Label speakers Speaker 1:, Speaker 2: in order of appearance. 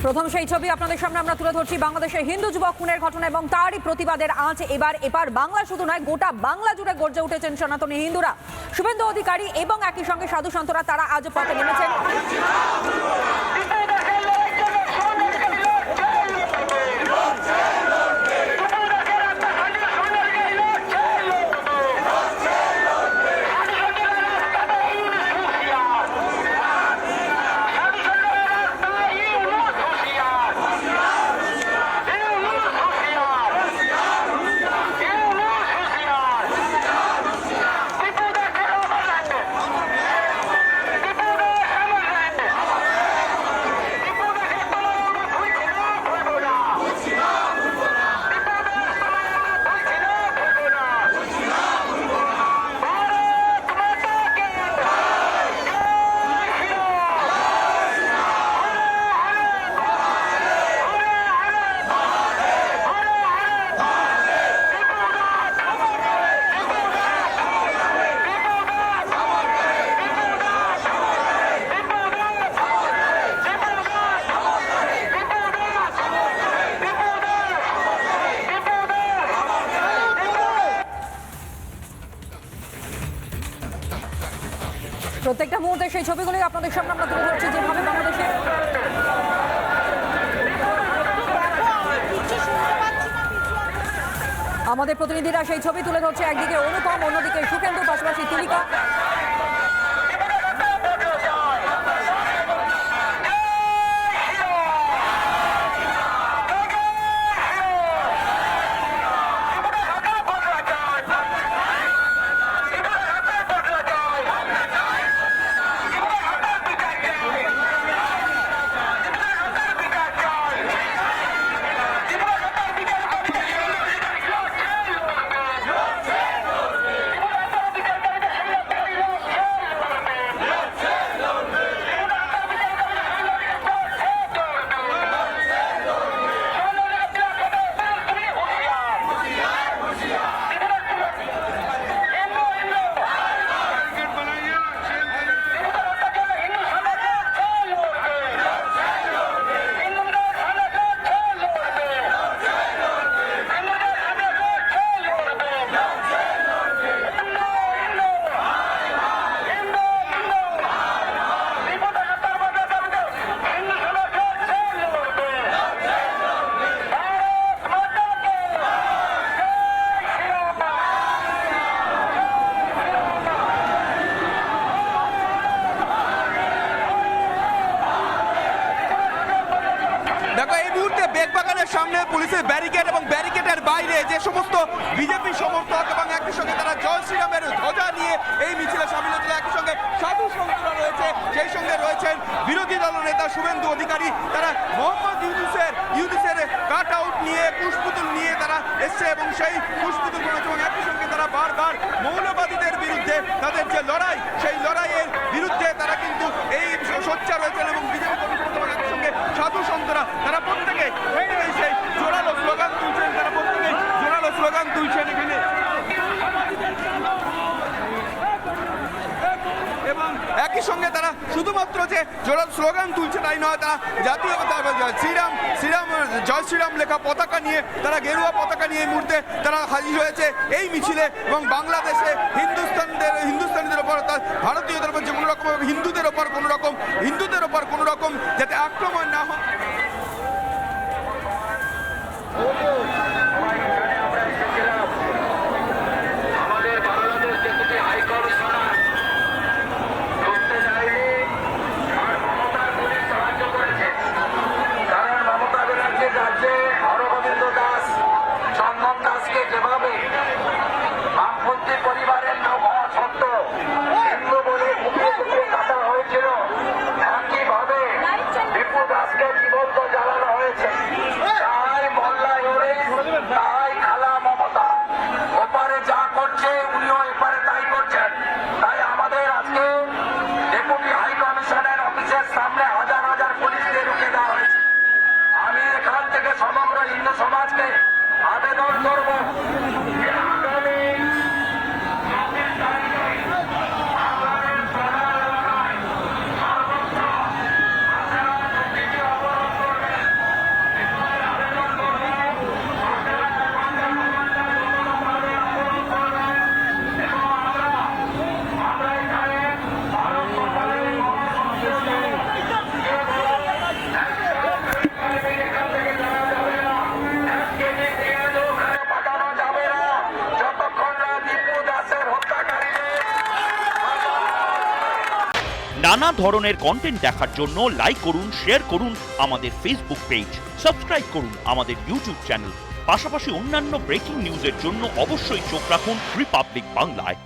Speaker 1: প্রথম সেই ছবি আপনাদের সামনে আমরা তুলে ধরছি। বাংলাদেশের হিন্দু যুবক খুনের ঘটনা এবং তারই প্রতিবাদের আঁচ এবার বাংলা শুধু নয়, গোটা বাংলা জুড়ে গর্জে উঠেছেন সনাতনী হিন্দুরা। শুভেন্দু অধিকারী এবং একই সঙ্গে সাধু সন্তরা তারা আজও পথে নেমেছেন। প্রত্যেকটা মুহূর্তে সেই ছবিগুলি আপনাদের সামনে আমরা তুলে ধরছি, যেভাবে বাংলাদেশে আমাদের প্রতিনিধিরা সেই ছবি তুলে ধরছে। একদিকে অনুপম, অন্যদিকে সুখেন্দু, পাশাপাশি তুলিকা।
Speaker 2: দেখো, এই মুহূর্তে বেগবাগানের সামনে পুলিশের ব্যারিকেড এবং ব্যারিকেডের বাইরে যে সমস্ত বিজেপি সমর্থক এবং একই সঙ্গে তারা জয় শ্রীরামের ধ্বজা নিয়ে এই মিছিলে সামিল হয়েছিল, একই সঙ্গে সাধু সন্তরা রয়েছে, সেই সঙ্গে রয়েছেন বিরোধী দল নেতা শুভেন্দু অধিকারী। তারা মোহাম্মদ ইউনুসের কাট আউট নিয়ে, পুষ্পতুল নিয়ে তারা এসছে এবং সেই পুষ্পতুল করেছে এবং একই সঙ্গে তারা বারবার মৌলবাদীদের বিরুদ্ধে তাদের যে লড়াই, সেই লড়াইয়ের বিরুদ্ধে তারা কিন্তু এই সোচ্চার রয়েছেন এবং বিজেপি একই সঙ্গে সাধু সন্তরা তারা প্রত্যেকে সেই জোরালো স্লোগান তুলছেন, তারা প্রত্যেকে জোরালো স্লোগান তুলছেন এখানে। এবং একই সঙ্গে তারা শুধুমাত্র যে জোরালো স্লোগান তুলছে তাই নয়, তারা জাতীয় শ্রীরাম জয় শ্রীরাম লেখা পতাকা নিয়ে, তারা গেরুয়া পতাকা নিয়ে এই মুহূর্তে তারা হাজির হয়েছে এই মিছিলে। এবং বাংলাদেশে হিন্দুস্তানিদের ওপর, ভারতীয়দের ওপর যে কোনো রকম হিন্দুদের ওপর কোনো রকম যাতে আক্রমণ না হয়।
Speaker 3: পরিবারের নাম হওয়া সত্ত্বেও হিন্দু বলে কাটা হয়েছিল, একইভাবে দীপু দাস
Speaker 4: নানা ধরনের কন্টেন্ট দেখার জন্য লাইক করুন, শেয়ার করুন আমাদের ফেসবুক পেজ, সাবস্ক্রাইব করুন আমাদের ইউটিউব চ্যানেল। পাশাপাশি অন্যান্য ব্রেকিং নিউজের জন্য অবশ্যই চোখ রাখুন রিপাবলিক বাংলায়।